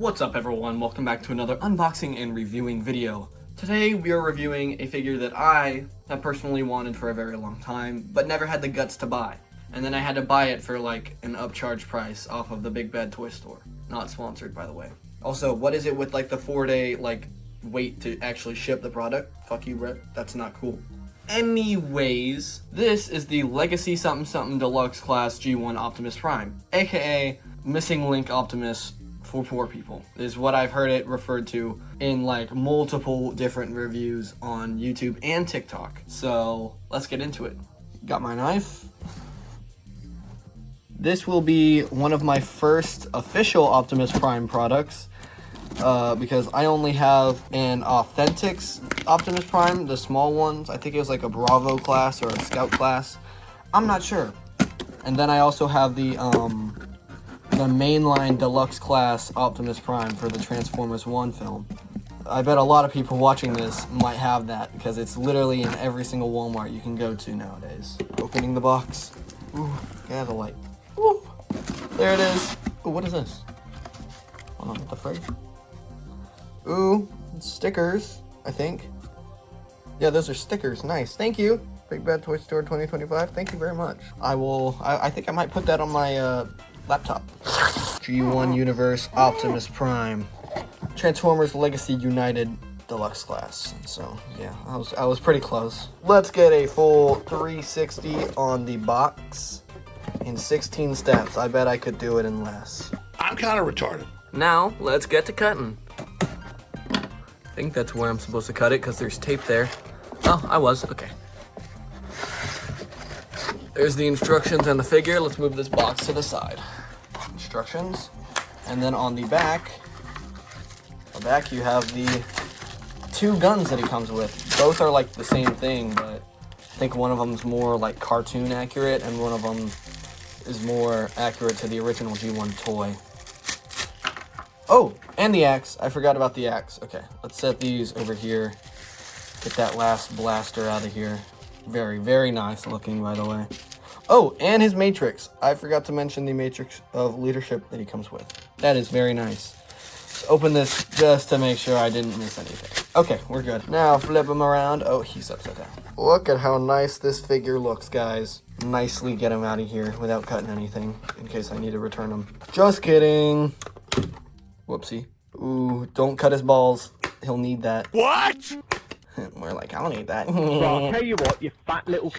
What's up everyone, welcome back to another unboxing and reviewing video. Today we are reviewing a figure that I have personally wanted for a very long time, but never had the guts to buy. And then I had to buy it for like an upcharge price off of the Big Bad Toy Store. Not sponsored, by the way. Also, what is it with like the 4-day wait to actually ship the product? Fuck you, Brett. That's not cool. Anyways, this is the Legacy something something Deluxe Class G1 Optimus Prime, aka Missing Link Optimus for poor people, is what I've heard it referred to in like multiple different reviews on YouTube and TikTok. So let's get into it. Got my knife. This will be one of my first official Optimus Prime products because I only have an Authentics Optimus Prime, the small ones. I think it was like a Bravo class or a Scout class. I'm not sure. And then I also have the mainline Deluxe class Optimus Prime for the Transformers 1 film. I bet a lot of people watching this might have that because it's literally in every single Walmart you can go to nowadays. Opening the box. Ooh, get out of the light. Ooh, there it is. Ooh, what is this? Hold on, what the frig? Ooh, stickers, I think. Yeah, those are stickers. Nice. Thank you. Big Bad Toy Store 2025. Thank you very much. I think I might put that on my laptop. G1 Universe Optimus Prime. Transformers Legacy United Deluxe Class. So, yeah, I was pretty close. Let's get a full 360 on the box in 16 steps. I bet I could do it in less. I'm kind of retarded. Now, let's get to cutting. I think that's where I'm supposed to cut it because there's tape there. Oh, I was. Okay. There's the instructions and the figure. Let's move this box to the side. Instructions. And then on the back you have the two guns that he comes with. Both are like the same thing, but I think one of them is more like cartoon accurate and one of them is more accurate to the original G1 toy. Oh, and the axe. I forgot about the axe. Okay, let's set these over here. Get that last blaster out of here. Very, very nice looking, by the way. Oh, and his matrix. I forgot to mention the matrix of leadership that he comes with. That is very nice. Let's open this just to make sure I didn't miss anything. Okay, we're good. Now flip him around. Oh, he's upside down. Look at how nice this figure looks, guys. Nicely get him out of here without cutting anything in case I need to return him. Just kidding. Whoopsie. Ooh, don't cut his balls. He'll need that. What? We're like, I don't need that. Well, I'll tell you what, you fat little...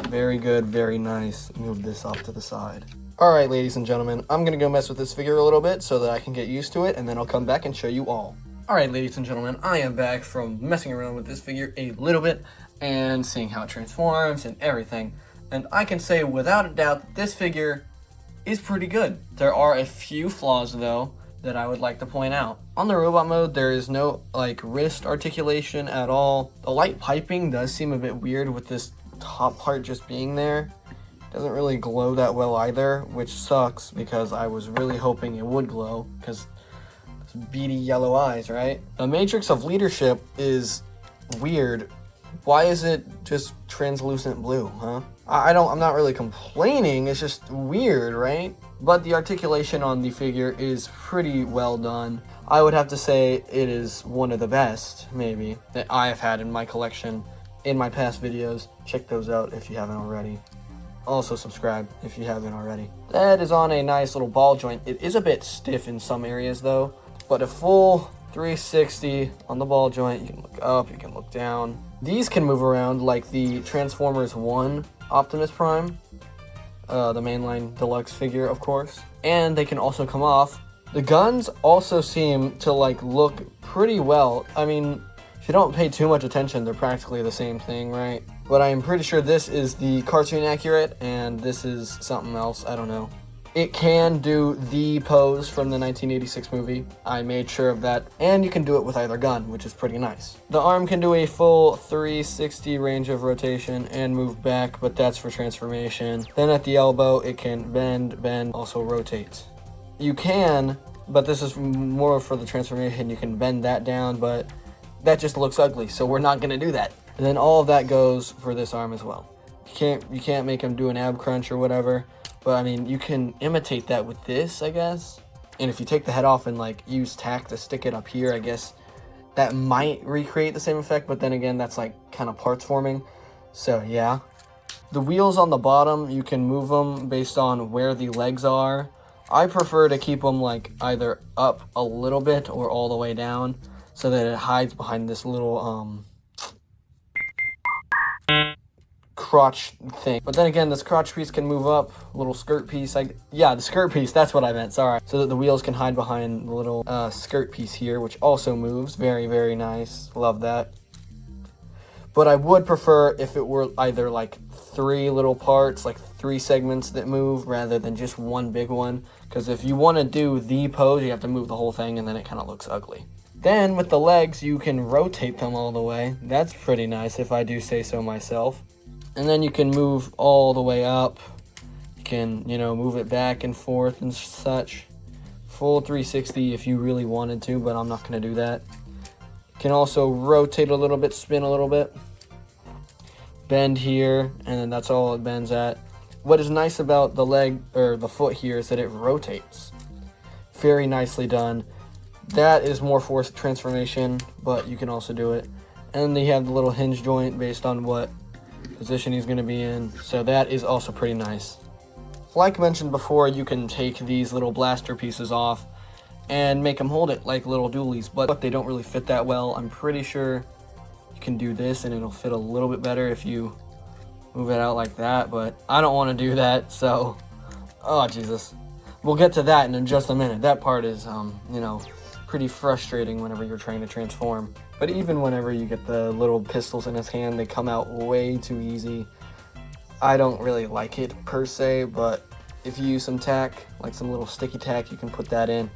Very good, very nice. Move this off to the side. Alright, ladies and gentlemen, I'm gonna go mess with this figure a little bit so that I can get used to it, and then I'll come back and show you all. Alright, ladies and gentlemen, I am back from messing around with this figure a little bit and seeing how it transforms and everything. And I can say without a doubt that this figure is pretty good. There are a few flaws, though, that I would like to point out. On the robot mode, there is no wrist articulation at all. The light piping does seem a bit weird with this top part just being there. Doesn't really glow that well either, which sucks because I was really hoping it would glow because it's beady yellow eyes, right? The matrix of leadership is weird. Why is it just translucent blue, huh? I'm not really complaining, it's just weird, right? But the articulation on the figure is pretty well done. I would have to say it is one of the best, maybe, that I have had in my collection in my past videos. Check those out if you haven't already. Also subscribe if you haven't already. That is on a nice little ball joint. It is a bit stiff in some areas though, but a full 360 on the ball joint. You can look up, you can look down. These can move around like the Transformers 1 Optimus Prime, the mainline deluxe figure, of course. And they can also come off. The guns also seem to look pretty well. I mean, if you don't pay too much attention, they're practically the same thing, right? But I'm pretty sure this is the cartoon accurate and this is something else, I don't know. It can do the pose from the 1986 movie. I made sure of that. And you can do it with either gun, which is pretty nice. The arm can do a full 360 range of rotation and move back, but that's for transformation. Then at the elbow, it can bend, also rotate. You can, but this is more for the transformation. You can bend that down, but that just looks ugly, so we're not gonna do that. And then all of that goes for this arm as well. You can't make him do an ab crunch or whatever. But I mean, you can imitate that with this, I guess. And if you take the head off and like use tack to stick it up here, I guess that might recreate the same effect, but then again, that's like kind of parts forming. So yeah. The wheels on the bottom, you can move them based on where the legs are. I prefer to keep them like either up a little bit or all the way down so that it hides behind this little crotch thing. But then again, this crotch piece can move up, little skirt piece. Yeah, the skirt piece, that's what I meant, sorry. So that the wheels can hide behind the little skirt piece here, which also moves. Very, very nice. Love that. But I would prefer if it were either like 3 little parts, like 3 segments that move rather than just one big one. Because if you want to do the pose, you have to move the whole thing and then it kind of looks ugly. Then with the legs, you can rotate them all the way. That's pretty nice if I do say so myself. And then you can move all the way up. You can, you know, move it back and forth and such. Full 360 if you really wanted to, but I'm not going to do that. Can also rotate a little bit, spin a little bit, bend here, and then that's all it bends at. What is nice about the leg or the foot here is that it rotates. Very nicely done. That is more force transformation, but you can also do it. And they have the little hinge joint based on what position he's going to be in, so that is also pretty nice. Like mentioned before, you can take these little blaster pieces off and make them hold it like little dualies, but they don't really fit that well. I'm pretty sure you can do this and it'll fit a little bit better if you move it out like that, but I don't want to do that, so oh Jesus. We'll get to that in just a minute. That part is you know, pretty frustrating whenever you're trying to transform. But even whenever you get the little pistols in his hand, they come out way too easy. I don't really like it per se, but if you use some tack, like some little sticky tack, you can put that in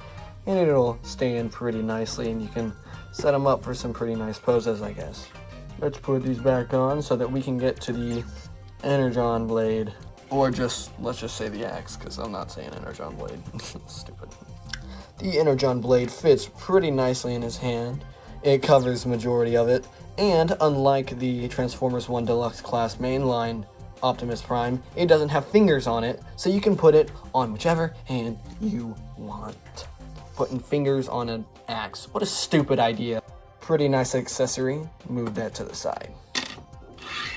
and it'll stay in pretty nicely, and you can set them up for some pretty nice poses, I guess. Let's put these back on so that we can get to the Energon blade, or let's just say the axe, because I'm not saying Energon blade. Stupid. The Energon blade fits pretty nicely in his hand. It covers the majority of it, and unlike the Transformers 1 Deluxe class mainline Optimus Prime, it doesn't have fingers on it, so you can put it on whichever hand you want. Putting fingers on an axe. What a stupid idea. Pretty nice accessory. Move that to the side.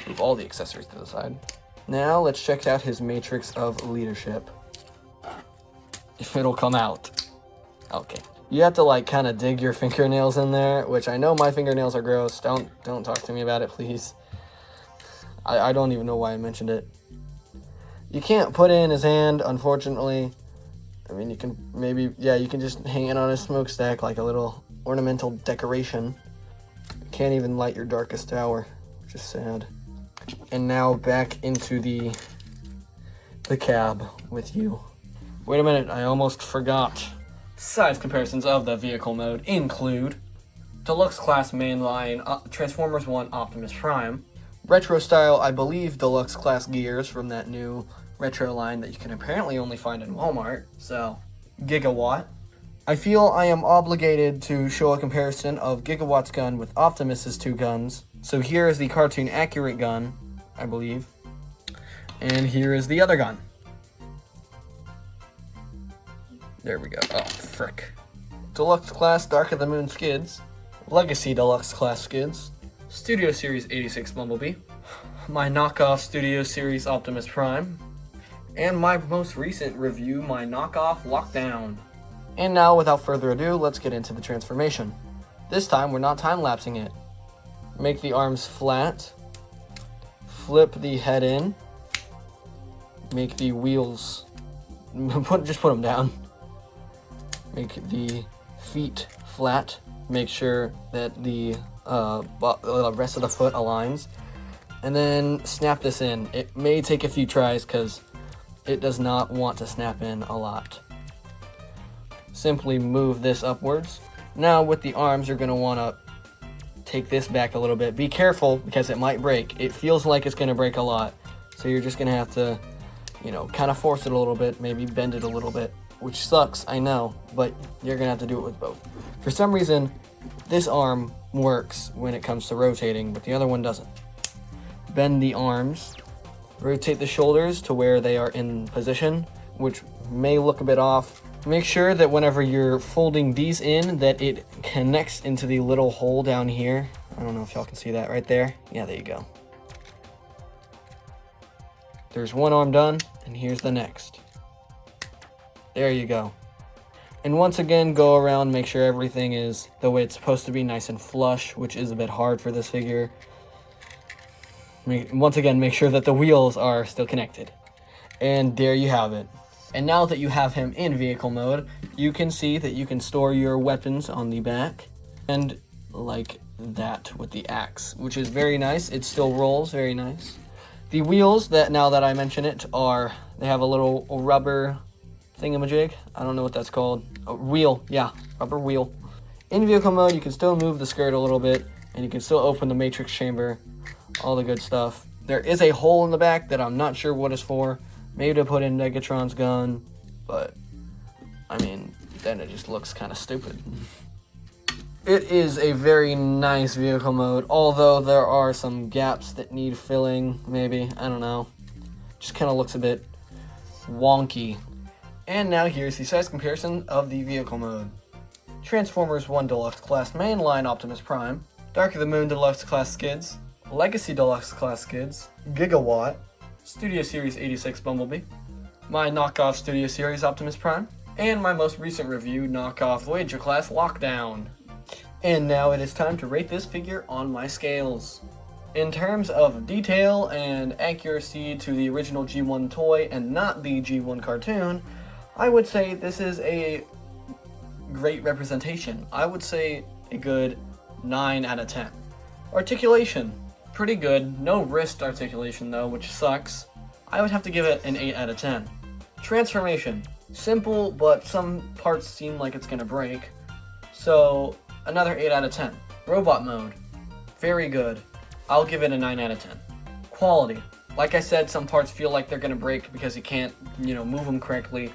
Move all the accessories to the side. Now let's check out his matrix of leadership. If it'll come out. Okay. You have to like kind of dig your fingernails in there, which I know my fingernails are gross. Don't talk to me about it, please. I don't even know why I mentioned it. You can't put it in his hand, unfortunately. I mean, you can maybe, yeah, you can just hang it on his smokestack like a little ornamental decoration. You can't even light your darkest hour, which is sad. And now back into the cab with you. Wait a minute, I almost forgot. Size comparisons of the vehicle mode include Deluxe Class Mainline Transformers 1 Optimus Prime, Retro Style, I believe, Deluxe Class gears from that new retro line that you can apparently only find in Walmart, so Gigawatt. I feel I am obligated to show a comparison of Gigawatt's gun with Optimus's 2 guns. So here is the cartoon accurate gun, I believe, and here is the other gun. There we go. Oh, frick. Deluxe Class Dark of the Moon skids, Legacy Deluxe Class skids, Studio Series 86 Bumblebee, my knockoff Studio Series Optimus Prime, and my most recent review, my knockoff Lockdown. And now, without further ado, let's get into the transformation. This time, we're not time-lapsing it. Make the arms flat, flip the head in, make the wheels, just put them down. Make the feet flat, make sure that the rest of the foot aligns, and then snap this in. It may take a few tries because it does not want to snap in a lot. Simply move this upwards. Now with the arms, you're going to want to take this back a little bit. Be careful because it might break. It feels like it's going to break a lot, so you're just going to have to, you know, kind of force it a little bit, maybe bend it a little bit, which sucks, I know, but you're going to have to do it with both. For some reason, this arm works when it comes to rotating, but the other one doesn't. Bend the arms, rotate the shoulders to where they are in position, which may look a bit off. Make sure that whenever you're folding these in, that it connects into the little hole down here. I don't know if y'all can see that right there. Yeah, there you go. There's one arm done, and here's the next. There you go. And once again, go around, make sure everything is the way it's supposed to be, nice and flush, which is a bit hard for this figure. Once again, make sure that the wheels are still connected. And there you have it. And now that you have him in vehicle mode, you can see that you can store your weapons on the back. And like that with the axe, which is very nice. It still rolls very nice. The wheels, that now that I mention it, they have a little rubber thingamajig. I don't know what that's called. A wheel, yeah, rubber wheel. In vehicle mode, you can still move the skirt a little bit, and you can still open the matrix chamber, all the good stuff. There is a hole in the back that I'm not sure what it's for. Maybe to put in Negatron's gun, but I mean, then it just looks kind of stupid. It is a very nice vehicle mode, although there are some gaps that need filling, maybe, I don't know. Just kind of looks a bit wonky. And now here's the size comparison of the vehicle mode. Transformers 1 Deluxe Class Mainline Optimus Prime, Dark of the Moon Deluxe Class Skids, Legacy Deluxe Class Skids, Gigawatt, Studio Series 86 Bumblebee, my knockoff Studio Series Optimus Prime, and my most recent review, knockoff Voyager Class Lockdown. And now it is time to rate this figure on my scales. In terms of detail and accuracy to the original G1 toy and not the G1 cartoon, I would say this is a great representation. I would say a good 9 out of 10. Articulation, pretty good. No wrist articulation though, which sucks. I would have to give it an 8 out of 10. Transformation, simple, but some parts seem like it's gonna break. So another 8 out of 10. Robot mode, very good. I'll give it a 9 out of 10. Quality, like I said, some parts feel like they're gonna break because you can't, move them correctly.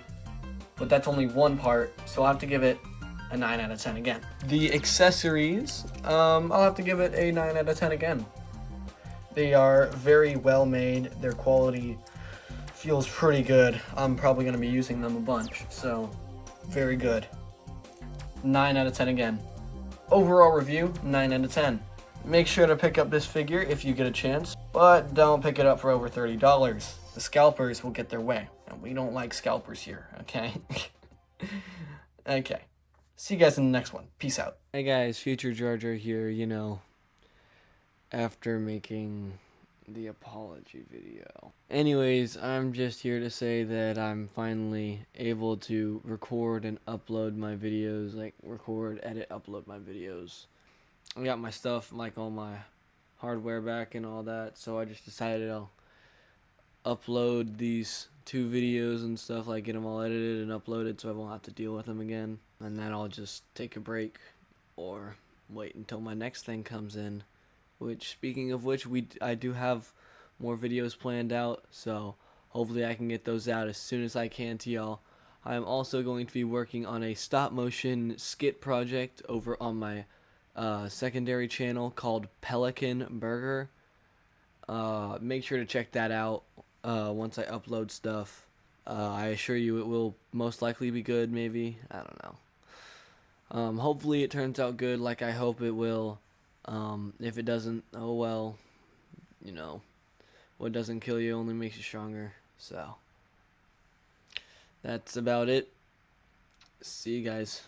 But that's only one part, so I'll have to give it a 9 out of 10 again. The accessories, I'll have to give it a 9 out of 10 again. They are very well made. Their quality feels pretty good. I'm probably going to be using them a bunch, so very good. 9 out of 10 again. Overall review, 9 out of 10. Make sure to pick up this figure if you get a chance, but don't pick it up for over $30. The scalpers will get their way, and we don't like scalpers here, okay? Okay. See you guys in the next one. Peace out. Hey guys, Future Jar Jar here, after making the apology video. Anyways, I'm just here to say that I'm finally able to record and upload my videos, record, edit, upload my videos. I got my stuff, all my hardware back and all that, so I just decided I'll upload these 2 videos and stuff, get them all edited and uploaded so I won't have to deal with them again. And then I'll just take a break or wait until my next thing comes in. Which, speaking of which, I do have more videos planned out, so hopefully I can get those out as soon as I can to y'all. I'm also going to be working on a stop-motion skit project over on my secondary channel called Pelican Burger. Make sure to check that out once I upload stuff. I assure you it will most likely be good, maybe. I don't know. Hopefully it turns out good like I hope it will. If it doesn't, oh well. What doesn't kill you only makes you stronger. So, that's about it. See you guys.